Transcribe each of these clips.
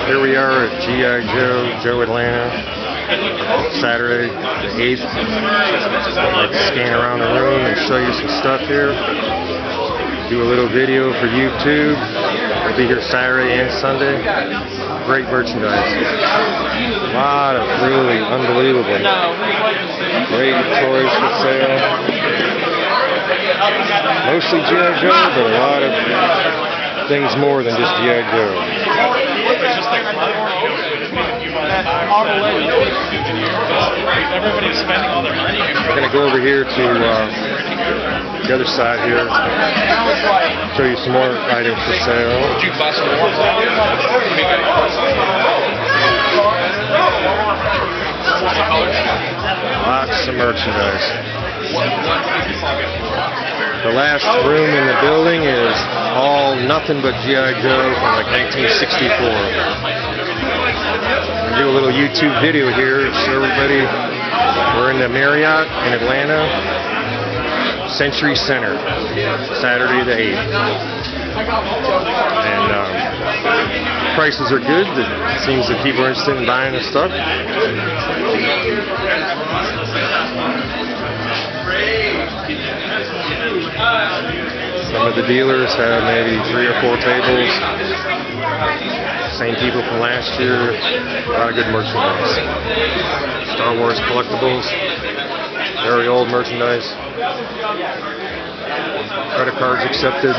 Here we are at G.I. Joe Atlanta, Saturday the 8th. I'd like to scan around the room and show you some stuff here. Do a little video for YouTube. I'll be here Saturday and Sunday. Great merchandise. A lot of really unbelievable great toys for sale. Mostly G.I. Joe, but a lot of things more than just G.I. Joe. We're going to go over here to the other side here. Show you some more items for sale. Lots of merchandise. The last room in the building is all nothing but G.I. Joe from like 1964. We'll do a little YouTube video here to show everybody we're in the Mariott in Atlanta, Century Center, Saturday the 8th. And prices are good. It seems that people are interested in buying the stuff. Some of the dealers have maybe 3 or 4 tables. Same people from last year. A lot of good merchandise. Star Wars collectibles. Very old merchandise. Credit cards accepted.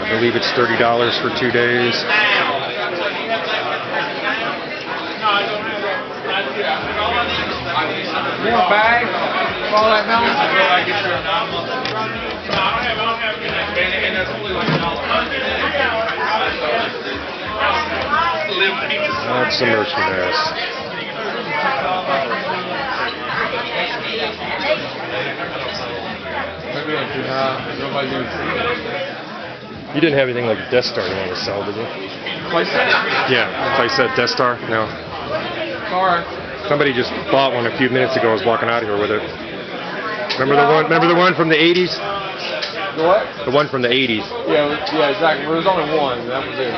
I believe it's $30 for 2 days. You want a bag? All that milk? Lots of merchandise. You didn't have anything like a Death Star you wanted to sell, did you? Playset? Yeah, playset Death Star? No. Sorry. Somebody just bought one a few minutes ago. I was walking out of here with it. Remember the one? Remember the one from the 80s? The what? The one from the 80s. Yeah, exactly. There was only one. That was it.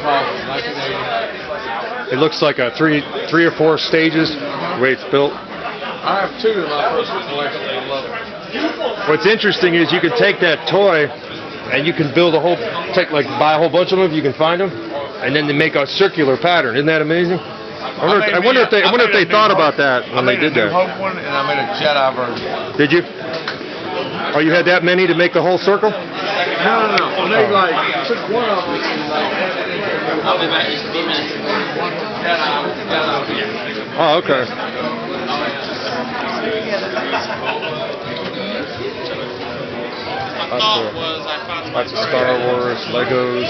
1980. It looks like a three or 4 stages the way it's built. I have 2 in my personal collection. I love it. What's interesting is you can take that toy and you can build a whole, buy a whole bunch of them if you can find them, and then they make a circular pattern. Isn't that amazing? I wonder if they thought about that when they did that. I made a New Hope one, and I made a Jedi version. Did you? Oh, you had that many to make the whole circle? No. They took one of them and I'll be back in 2 minutes. Oh, okay. Lots of Star Wars, Legos.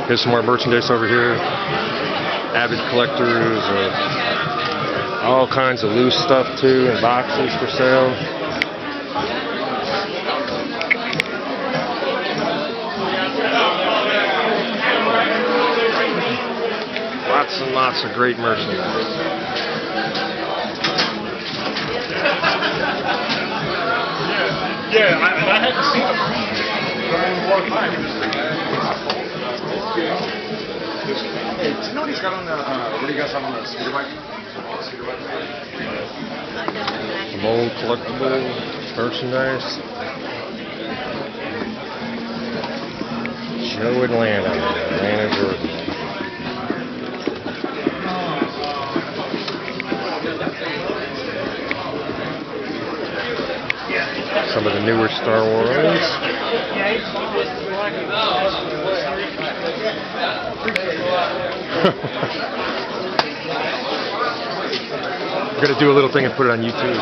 Here's some more merchandise over here. Avid collectors, all kinds of loose stuff too, and boxes for sale. Lots and lots of great merchandise. Yeah, I hadn't seen them. Hey, do you know what he's got on the, what do you guys have on the scooter bike? Some old collectible merchandise. Joe Atlanta, Georgia. Some of the newer Star Wars. We're going to do a little thing and put it on YouTube.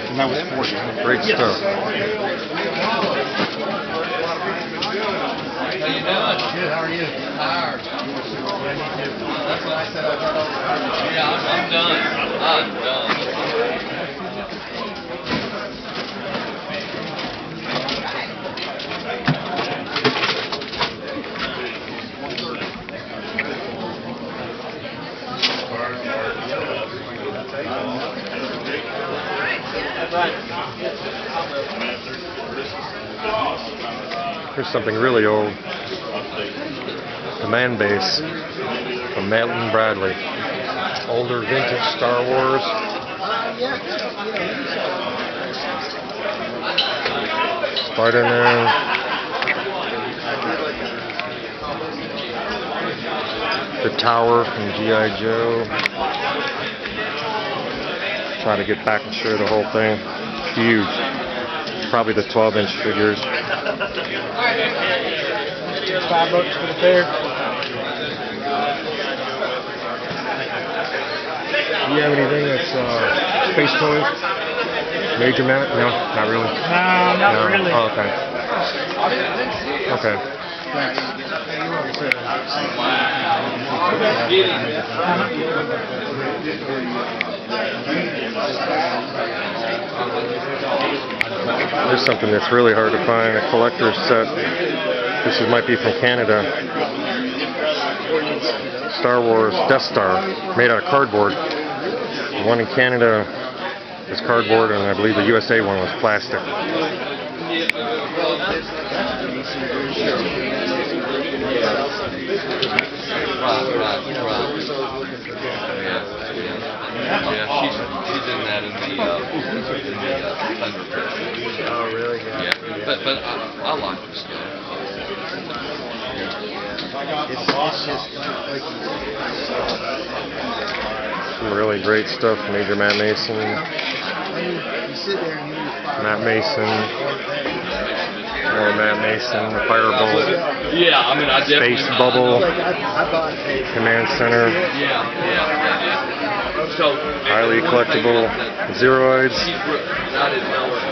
And that was 40. Great stuff. How you doing? Good, how are you? Tired. That's what I said. Yeah, I'm done. I'm done. Here's something really old. Command base from Melton Bradley. Older vintage Star Wars. Spider-Man. The tower from G.I. Joe. Try to get back and show the whole thing. Huge. Probably the 12-inch figures. $5 for the pair. Do you have anything that's Space Toys? Major Man? No, not really. No, not really. Oh, okay. Okay. There's something that's really hard to find, a collector's set. This might be from Canada. Star Wars Death Star, made out of cardboard. The one in Canada is cardboard, and I believe the USA one was plastic. Yeah, she's in that in the Thunder. Oh, really? Yeah, but I like this stuff. It's just like Some really great stuff. Major Matt Mason. you sit there and you Matt Mason. More Matt Mason. The Firebolt. Yeah, I mean, I definitely. Space Bubble. like I bought a Command Center. Yeah. So Highly collectible. Zeroids. I didn't know it. I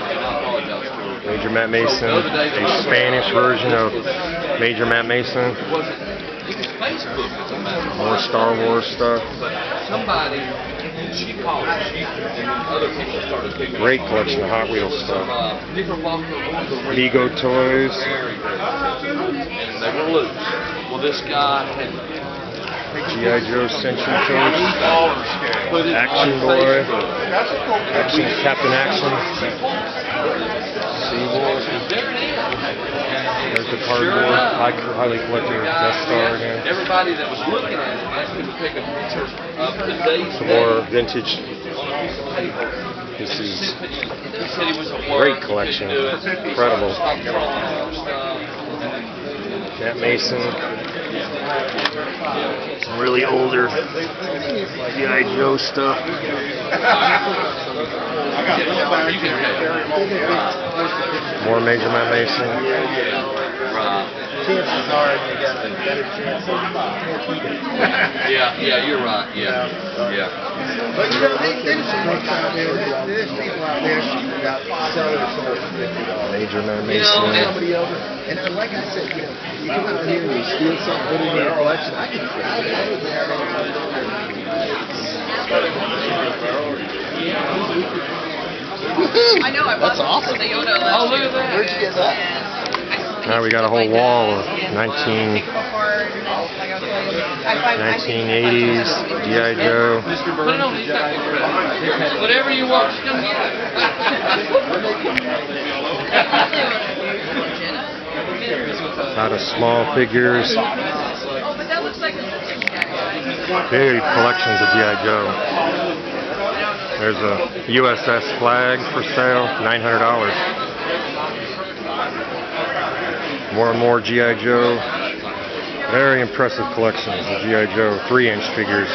apologize to her. Major Matt Mason. A Spanish version of Major Matt Mason. It was Facebook, as a matter of fact. More Star Wars stuff. But somebody, she called, and other people started picking up Great on collection of Hot Wheels some stuff. Knickerbocker, Lego toys. and they were loose. Well, this guy had G.I. Joe Century toys. put it Action on Boy. Facebook. Action, Captain Action. Seawolf. There it is. There's the cardboard. Highly collector Death Star again. Everybody that was looking at it asked me to take a picture of today's Some more vintage. paper. This is He said he was at work. great collection. He couldn't do it. Incredible. Stopped drawing stuff. Matt Mason. Some really older G.I. Joe stuff. More Major Matt Mason. chances are you got a better chance of keeping it. Yeah, you're right. Yeah. But you know, there's folks out there, there's people out there that sell their soul for $50. Major Matt You know, Mason. somebody over, and like I said, you know, you come out here and you steal something, put it in your collection. I can I know, I bought awesome. the Yoda last Oh, look at that. Where'd you get that? Now we got a whole wall of 1980s G.I. Joe. Put it on. Whatever you want, just come get A lot of small figures. Oh, but that looks like a Big collections of G.I. Joe. There's a USS flag for sale, $900. More and more G.I. Joe. Very impressive collections of G.I. Joe 3-inch figures.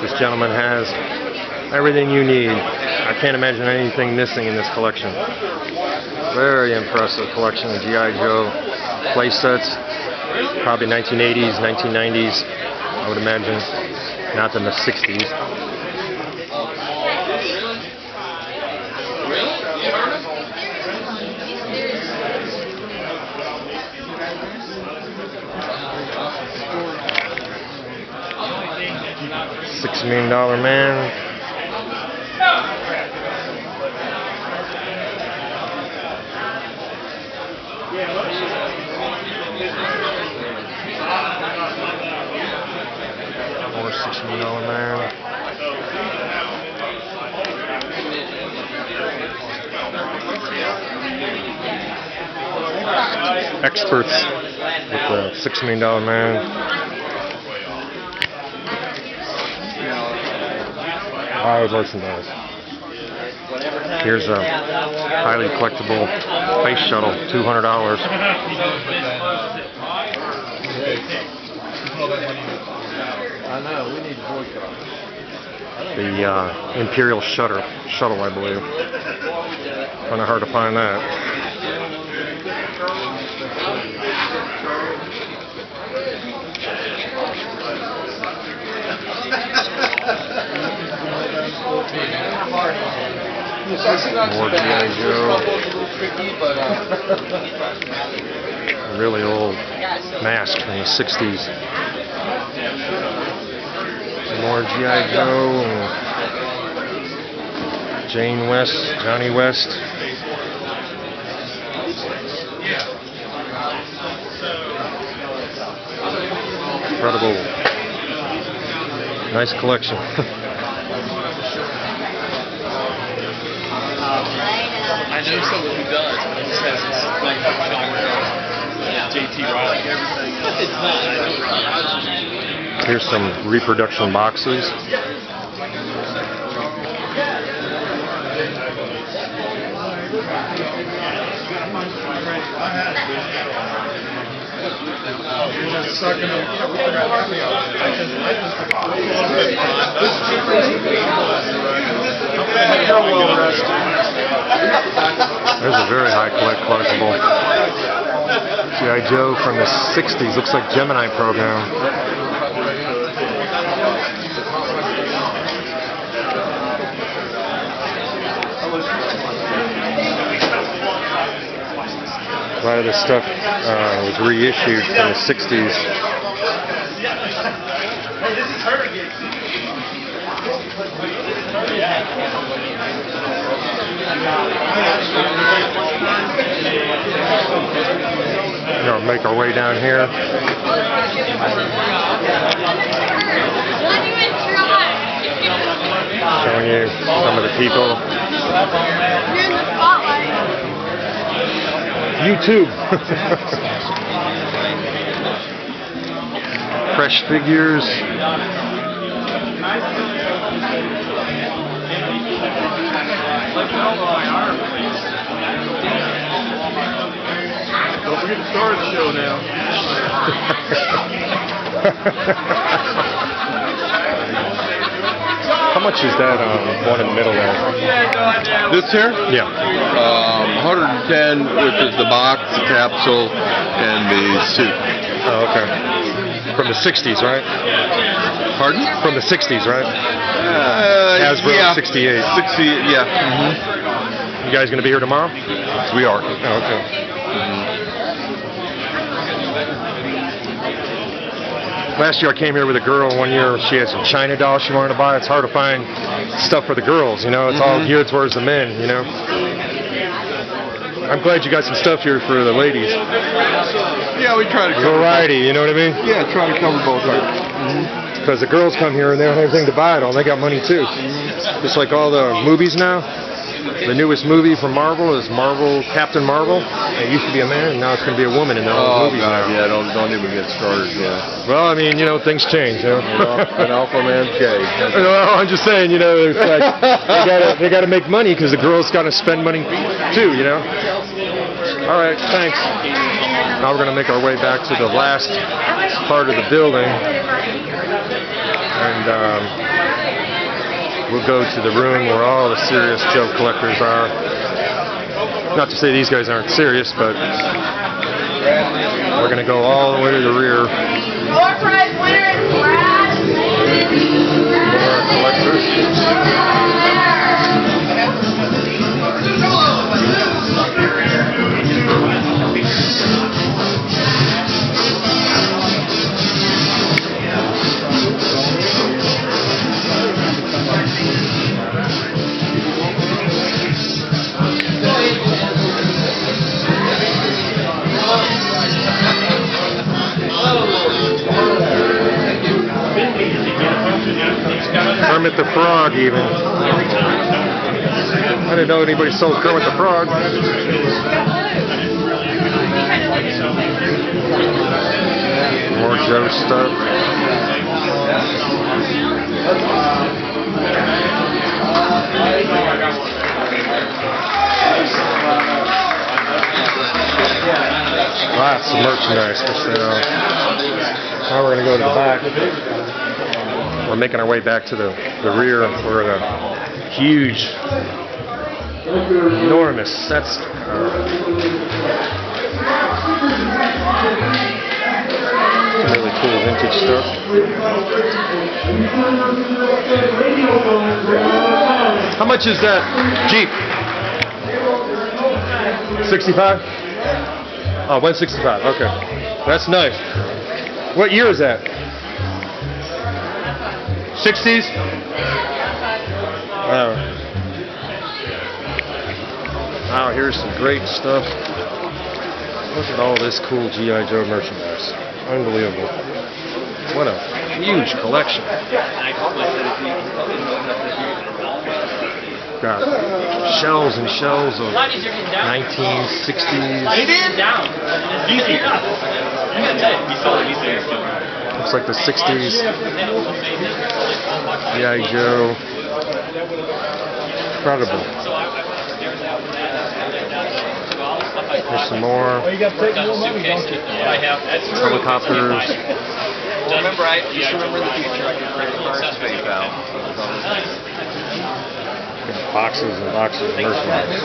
This gentleman has everything you need. I can't imagine anything missing in this collection. Very impressive collection of G.I. Joe play sets. Probably 1980s, 1990s, I would imagine. Not in the 60s. $6 Million Man. More $6 Million Man. experts with the $6 Million Man. High merchandise. Here's a highly collectible space shuttle, $200. I know, we need to boycott. The Imperial shuttle, I believe. Kind of hard to find that. More G.I. Joe. Really old mask from the 60s. More G.I. Joe. Jane West, Johnny West. Incredible. Nice collection. I know someone who does, but it just has this thing for JT Riley. It's not. Here's some reproduction boxes. There's a very high collectible. G.I. Joe from the 60s. Looks like Gemini program. A lot of this stuff was reissued from the 60s. We're going to make our way down here. Showing you some of the people. You're in the spotlight. YouTube. Fresh figures. Don't forget to start the show now. How much is that one in the middle there? This here? Yeah. 110, which is the box, the capsule, and the suit. Oh, okay. From the 60s, right? Pardon? From the 60s, right? Hasbro, yeah. 68. 60, yeah. You guys going to be here tomorrow? We are. Oh, okay. Last year I came here with a girl. One year she had some China dolls she wanted to buy. It's hard to find stuff for the girls, you know. It's all geared towards the men, you know. I'm glad you got some stuff here for the ladies. Yeah, we try to cover Variety, you know what I mean? both. Yeah, try to cover both. Because the girls come here and they don't have anything to buy it all. They got money too. Just like all the movies now. The newest movie from Marvel is Captain Marvel. It used to be a man, and now it's going to be a woman in all the movies now. Yeah, don't even get started. Yeah. Well, I mean, you know, things change. You know? An alpha man cave. Well, I'm just saying, you know, it's like they got to make money because the girls got to spend money too, you know. All right, thanks. Now we're going to make our way back to the last part of the building, and we'll go to the room where all the serious Joe collectors are. Not to say these guys aren't serious, but we're going to go all the way to the rear. Door prize winner is Brad. More collectors. Kermit the Frog, even. I didn't know anybody sold Kermit the Frog. more Joe stuff. Lots of merchandise for sale. Now we're going to go to the back. We're making our way back to the rear where the huge, enormous sets are. Some really cool vintage stuff. How much is that Jeep? 65? Oh, 165. Okay. That's nice. What year is that? 60s? Oh. Wow, here's some great stuff. Look at all this cool G.I. Joe merchandise. Unbelievable. What a huge collection. Got shelves and shelves of 1960s. Looks like the 60s. G.I. Joe. Incredible. There's some more. Helicopters. Remember, I just remember in the future I could credit cards to PayPal. Boxes and boxes of merchandise.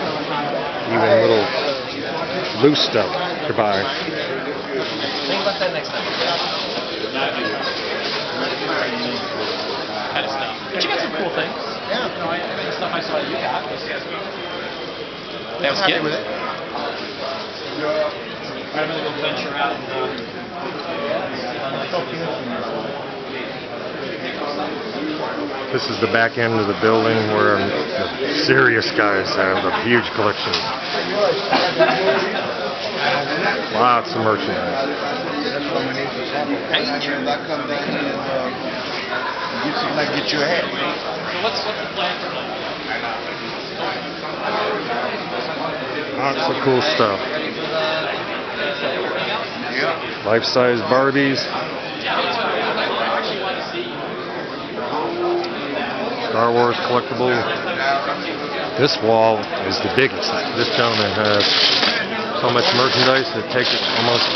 Even little loose stuff to buy. Think about that next time. Kind of stuff. But you got some cool things. Yeah. You know, the stuff I saw you got. That was good. With it. I'm going to go venture out and This is the back end of the building where the serious guys have a huge collection. Lots of merchandise. Get your head. So what's the plan for Lots of cool stuff. Life-size Barbies. Star Wars collectible. This wall is the biggest. This gentleman has so much merchandise that it takes almost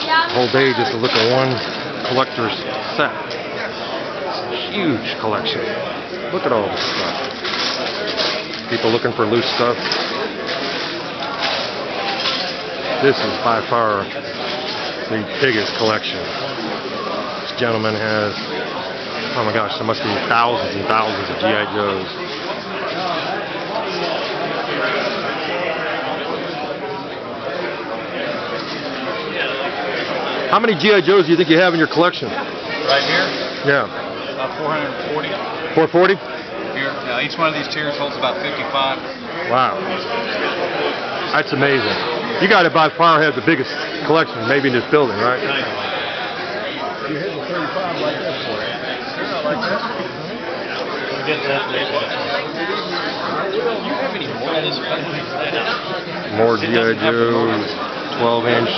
a whole day just to look at one collector's set. Huge collection. Look at all this stuff. People looking for loose stuff. This is by far the biggest collection. This gentleman has, oh my gosh, there must be thousands and thousands of G.I. Joes. How many G.I. Joes do you think you have in your collection? Right here? Yeah. About 440. 440? Here. Now each one of these chairs holds about 55. Wow. That's amazing. You got to by far have the biggest collection maybe in this building, right? You hit the 35 like this for it. Like that. More G.I. Joes, 12-inch.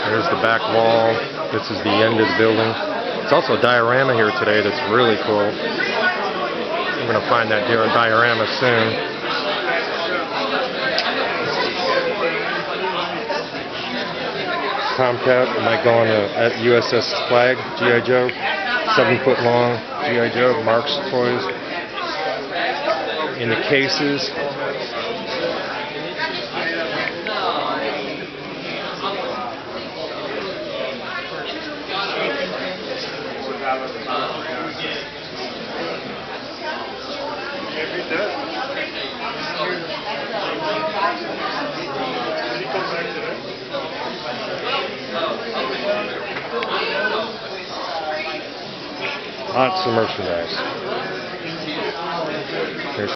There's the back wall. This is the end of the building. There's also a diorama here today that's really cool. I'm going to find that diorama soon. Tomcat might go on the USS flag, G.I. Joe. 7-foot long G.I. Joe, Mark's toys. In the cases. Lots of merchandise.